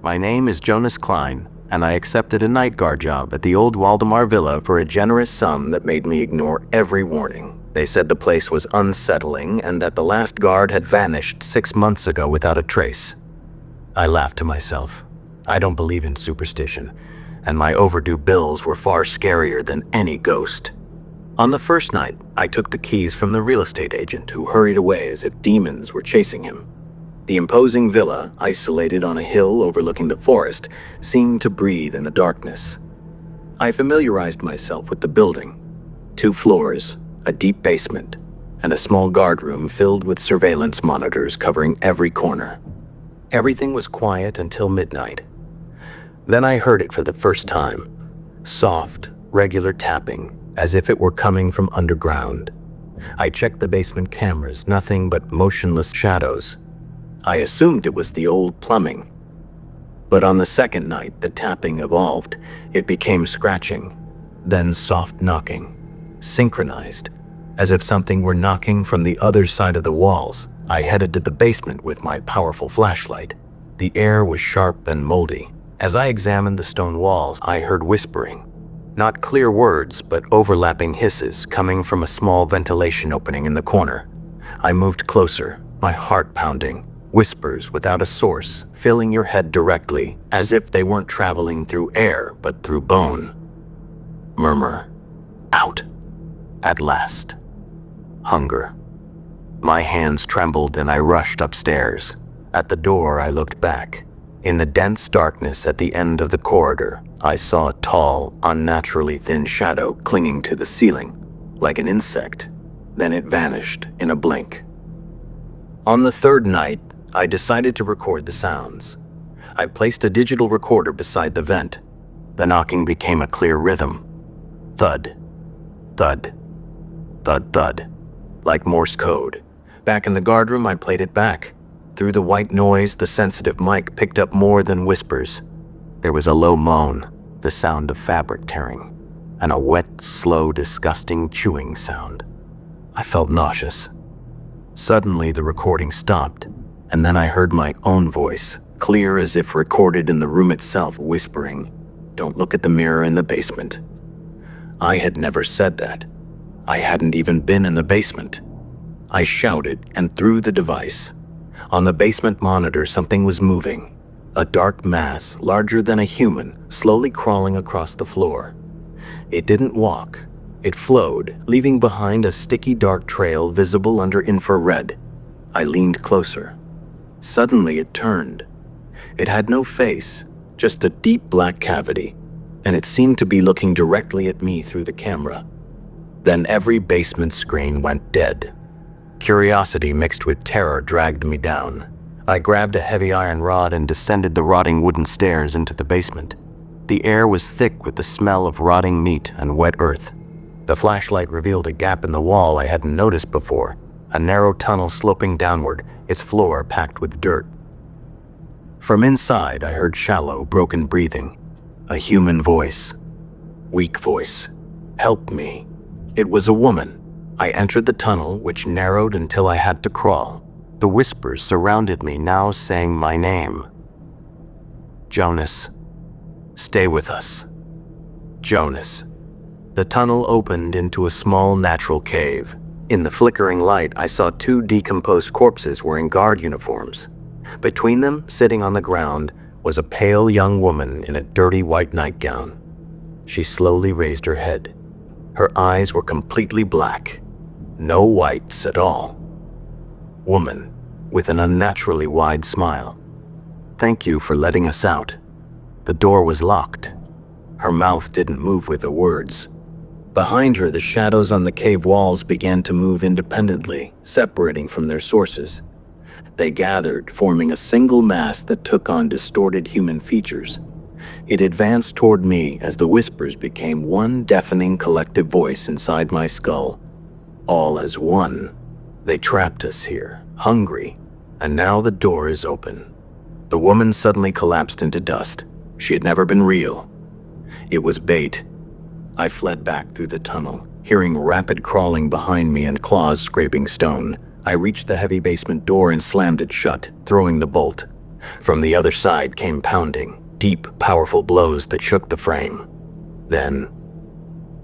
My name is Jonas Klein, and I accepted a night guard job at the old Waldemar Villa for a generous sum that made me ignore every warning. They said the place was unsettling and that the last guard had vanished 6 months ago without a trace. I laughed to myself. I don't believe in superstition, and my overdue bills were far scarier than any ghost. On the first night, I took the keys from the real estate agent, who hurried away as if demons were chasing him. The imposing villa, isolated on a hill overlooking the forest, seemed to breathe in the darkness. I familiarized myself with the building. 2 floors, a deep basement, and a small guard room filled with surveillance monitors covering every corner. Everything was quiet until midnight. Then I heard it for the first time. Soft, regular tapping, as if it were coming from underground. I checked the basement cameras, nothing but motionless shadows. I assumed it was the old plumbing. But on the second night, the tapping evolved. It became scratching, then soft knocking, synchronized, as if something were knocking from the other side of the walls. I headed to the basement with my powerful flashlight. The air was sharp and moldy. As I examined the stone walls, I heard whispering. Not clear words, but overlapping hisses coming from a small ventilation opening in the corner. I moved closer, my heart pounding. Whispers without a source, filling your head directly, as if they weren't traveling through air, but through bone. Murmur. Out. At last. Hunger. My hands trembled and I rushed upstairs. At the door, I looked back. In the dense darkness at the end of the corridor, I saw a tall, unnaturally thin shadow clinging to the ceiling, like an insect. Then it vanished in a blink. On the third night, I decided to record the sounds. I placed a digital recorder beside the vent. The knocking became a clear rhythm. Thud. Thud. Thud, thud. Like Morse code. Back in the guardroom, I played it back. Through the white noise, the sensitive mic picked up more than whispers. There was a low moan, the sound of fabric tearing, and a wet, slow, disgusting chewing sound. I felt nauseous. Suddenly, the recording stopped, and then I heard my own voice, clear as if recorded in the room itself, whispering, "Don't look at the mirror in the basement." I had never said that. I hadn't even been in the basement. I shouted and threw the device. On the basement monitor, something was moving. A dark mass, larger than a human, slowly crawling across the floor. It didn't walk. It flowed, leaving behind a sticky dark trail visible under infrared. I leaned closer. Suddenly it turned. It had no face, just a deep black cavity, and it seemed to be looking directly at me through the camera. Then every basement screen went dead. Curiosity mixed with terror dragged me down. I grabbed a heavy iron rod and descended the rotting wooden stairs into the basement. The air was thick with the smell of rotting meat and wet earth. The flashlight revealed a gap in the wall I hadn't noticed before, a narrow tunnel sloping downward, its floor packed with dirt. From inside, I heard shallow, broken breathing. A human voice. Weak voice. Help me. It was a woman. I entered the tunnel, which narrowed until I had to crawl. The whispers surrounded me, now saying my name. Jonas. Stay with us. Jonas. The tunnel opened into a small natural cave. In the flickering light, I saw 2 decomposed corpses wearing guard uniforms. Between them, sitting on the ground, was a pale young woman in a dirty white nightgown. She slowly raised her head. Her eyes were completely black. No whites at all. Woman, with an unnaturally wide smile. Thank you for letting us out. The door was locked. Her mouth didn't move with the words. Behind her, the shadows on the cave walls began to move independently, separating from their sources. They gathered, forming a single mass that took on distorted human features. It advanced toward me as the whispers became one deafening collective voice inside my skull. All as one. They trapped us here, hungry, and now the door is open. The woman suddenly collapsed into dust. She had never been real. It was bait. I fled back through the tunnel, hearing rapid crawling behind me and claws scraping stone. I reached the heavy basement door and slammed it shut, throwing the bolt. From the other side came pounding, deep, powerful blows that shook the frame. Then,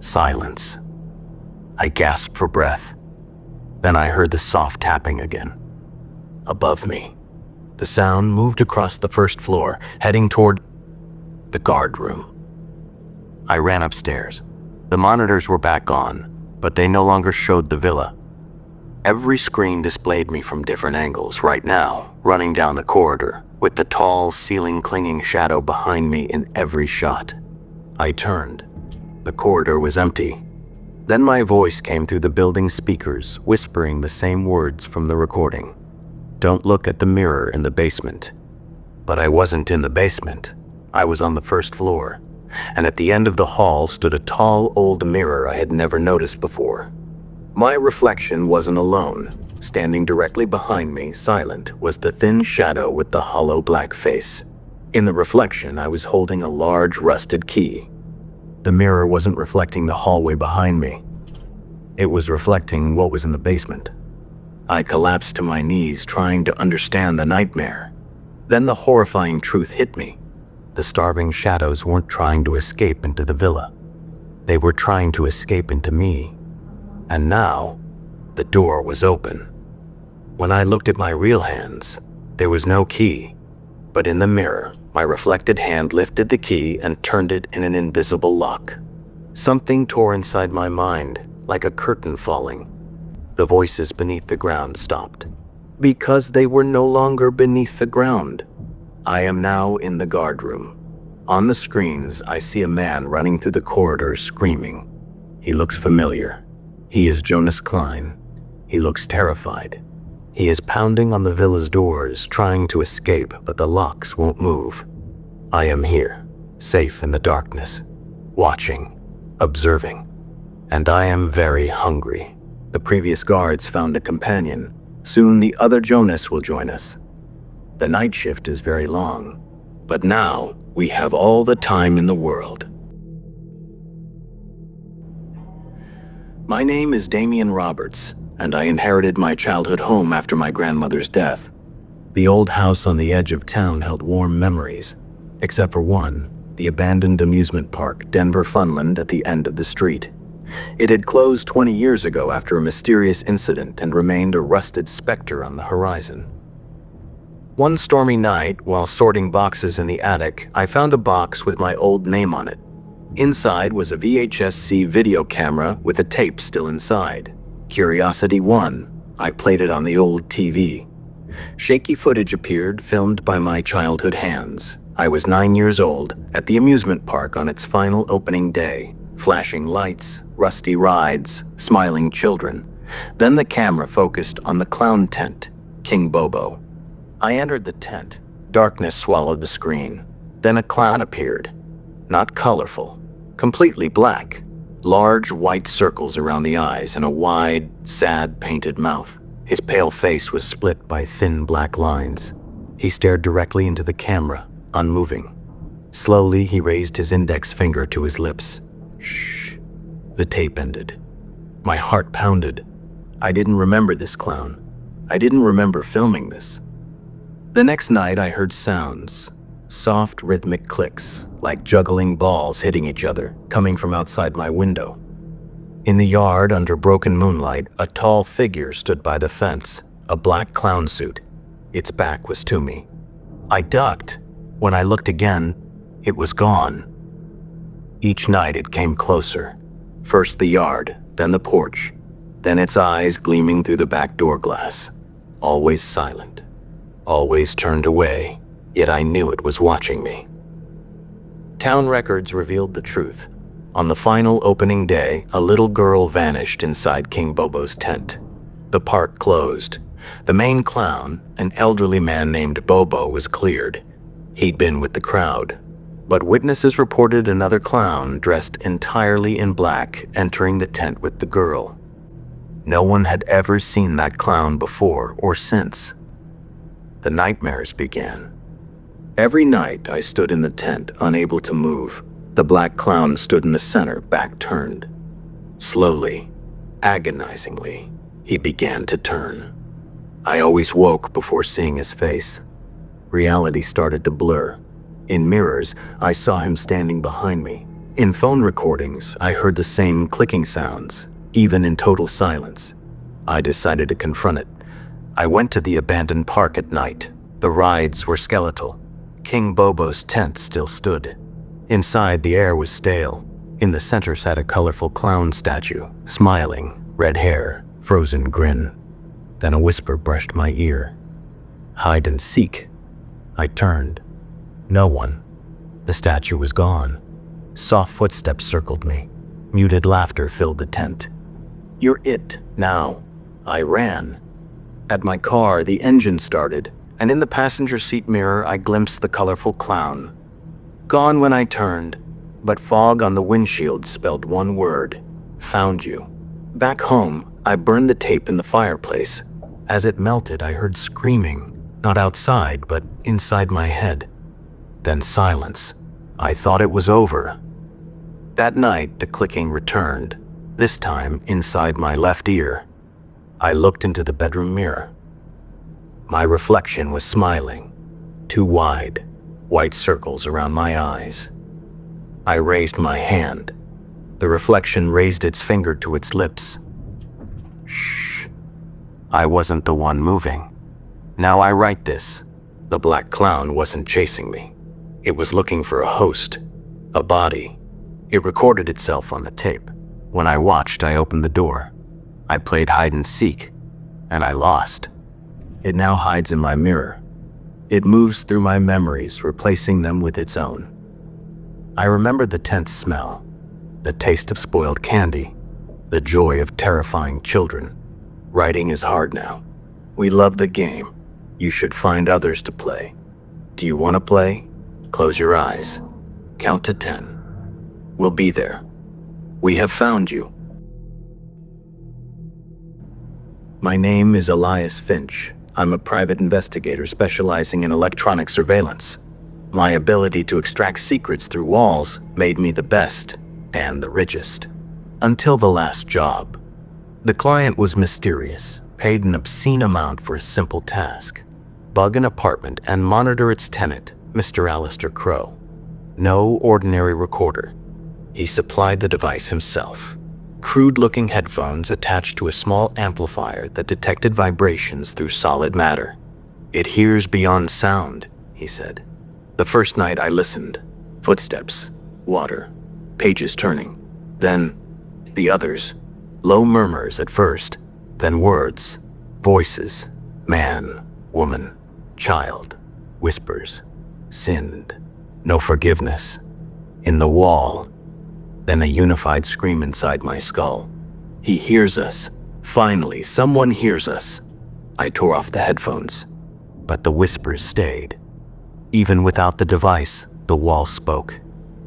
silence. I gasped for breath. Then I heard the soft tapping again. Above me, the sound moved across the first floor, heading toward the guard room. I ran upstairs. The monitors were back on, but they no longer showed the villa. Every screen displayed me from different angles right now, running down the corridor, with the tall, ceiling-clinging shadow behind me in every shot. I turned. The corridor was empty. Then my voice came through the building speakers, whispering the same words from the recording. Don't look at the mirror in the basement. But I wasn't in the basement. I was on the first floor, and at the end of the hall stood a tall, old mirror I had never noticed before. My reflection wasn't alone. Standing directly behind me, silent, was the thin shadow with the hollow black face. In the reflection, I was holding a large rusted key. The mirror wasn't reflecting the hallway behind me. It was reflecting what was in the basement. I collapsed to my knees, trying to understand the nightmare. Then the horrifying truth hit me. The starving shadows weren't trying to escape into the villa. They were trying to escape into me. And now, the door was open. When I looked at my real hands, there was no key. But in the mirror, my reflected hand lifted the key and turned it in an invisible lock. Something tore inside my mind, like a curtain falling. The voices beneath the ground stopped. Because they were no longer beneath the ground. I am now in the guard room. On the screens, I see a man running through the corridors screaming. He looks familiar. He is Jonas Klein. He looks terrified. He is pounding on the villa's doors, trying to escape, but the locks won't move. I am here, safe in the darkness, watching, observing. And I am very hungry. The previous guards found a companion. Soon the other Jonas will join us. The night shift is very long, but now we have all the time in the world. My name is Damian Roberts, and I inherited my childhood home after my grandmother's death. The old house on the edge of town held warm memories, except for one, the abandoned amusement park, Denver Funland, at the end of the street. It had closed 20 years ago after a mysterious incident and remained a rusted specter on the horizon. One stormy night, while sorting boxes in the attic, I found a box with my old name on it. Inside was a VHS-C video camera with a tape still inside. Curiosity 1. I played it on the old TV. Shaky footage appeared, filmed by my childhood hands. I was 9 years old, at the amusement park on its final opening day. Flashing lights, rusty rides, smiling children. Then the camera focused on the clown tent, King Bobo. I entered the tent. Darkness swallowed the screen. Then a clown appeared. Not colorful, completely black. Large white circles around the eyes and a wide, sad, painted mouth. His pale face was split by thin black lines. He stared directly into the camera, unmoving. Slowly, he raised his index finger to his lips. Shh. The tape ended. My heart pounded. I didn't remember this clown. I didn't remember filming this. The next night, I heard sounds. Soft, rhythmic clicks, like juggling balls hitting each other, coming from outside my window. In the yard, under broken moonlight, a tall figure stood by the fence, a black clown suit. Its back was to me. I ducked. When I looked again, it was gone. Each night it came closer. First the yard, then the porch, then its eyes gleaming through the back door glass. Always silent, always turned away, yet I knew it was watching me. Town records revealed the truth. On the final opening day, a little girl vanished inside King Bobo's tent. The park closed. The main clown, an elderly man named Bobo, was cleared. He'd been with the crowd. But witnesses reported another clown dressed entirely in black entering the tent with the girl. No one had ever seen that clown before or since. The nightmares began. Every night I stood in the tent, unable to move. The black clown stood in the center, back turned. Slowly, agonizingly, he began to turn. I always woke before seeing his face. Reality started to blur. In mirrors, I saw him standing behind me. In phone recordings, I heard the same clicking sounds, even in total silence. I decided to confront it. I went to the abandoned park at night. The rides were skeletal. King Bobo's tent still stood. Inside, the air was stale. In the center sat a colorful clown statue, smiling, red hair, frozen grin. Then a whisper brushed my ear. "Hide and seek." I turned. No one. The statue was gone. Soft footsteps circled me. Muted laughter filled the tent. "You're it, now." I ran. At my car, the engine started, and in the passenger seat mirror, I glimpsed the colorful clown. Gone when I turned, but fog on the windshield spelled one word: found you. Back home, I burned the tape in the fireplace. As it melted, I heard screaming, not outside, but inside my head. Then silence. I thought it was over. That night, the clicking returned, this time inside my left ear. I looked into the bedroom mirror. My reflection was smiling, too wide, white circles around my eyes. I raised my hand. The reflection raised its finger to its lips. Shh. I wasn't the one moving. Now I write this. The black clown wasn't chasing me. It was looking for a host, a body. It recorded itself on the tape. When I watched, I opened the door. I played hide and seek, and I lost. It now hides in my mirror. It moves through my memories, replacing them with its own. I remember the tense smell, the taste of spoiled candy, the joy of terrifying children. Writing is hard now. We love the game. You should find others to play. Do you want to play? Close your eyes. Count to 10. We'll be there. We have found you. My name is Elias Finch. I'm a private investigator specializing in electronic surveillance. My ability to extract secrets through walls made me the best and the richest. Until the last job. The client was mysterious, paid an obscene amount for a simple task: bug an apartment and monitor its tenant, Mr. Alistair Crow. No ordinary recorder. He supplied the device himself. Crude-looking headphones attached to a small amplifier that detected vibrations through solid matter. "It hears beyond sound," he said. The first night I listened. Footsteps, water, pages turning. Then the others. Low murmurs at first, then words, voices, man, woman, child, whispers, sinned, no forgiveness. In the wall. Then a unified scream inside my skull. He hears us. Finally, someone hears us. I tore off the headphones, but the whispers stayed. Even without the device, the wall spoke.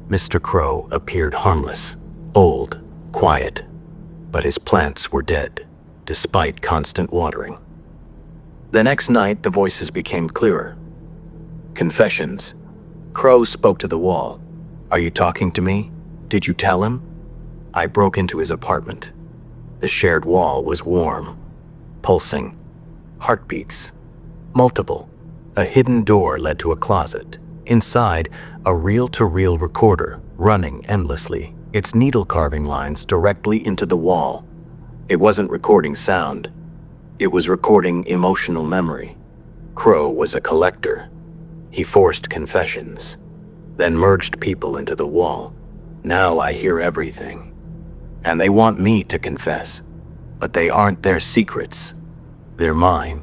Mr. Crow appeared harmless, old, quiet, but his plants were dead, despite constant watering. The next night, the voices became clearer. Confessions. Crow spoke to the wall. "Are you talking to me? Did you tell him?" I broke into his apartment. The shared wall was warm, pulsing, heartbeats, multiple. A hidden door led to a closet. Inside, a reel-to-reel recorder running endlessly, its needle-carving lines directly into the wall. It wasn't recording sound. It was recording emotional memory. Crow was a collector. He forced confessions, then merged people into the wall. Now I hear everything. And they want me to confess. But they aren't their secrets. They're mine.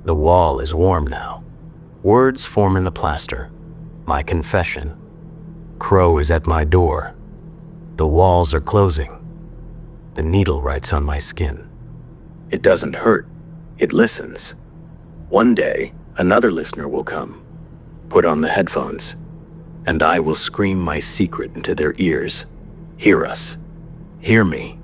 The wall is warm now. Words form in the plaster. My confession. Crow is at my door. The walls are closing. The needle writes on my skin. It doesn't hurt. It listens. One day, another listener will come. Put on the headphones. And I will scream my secret into their ears. Hear us. Hear me.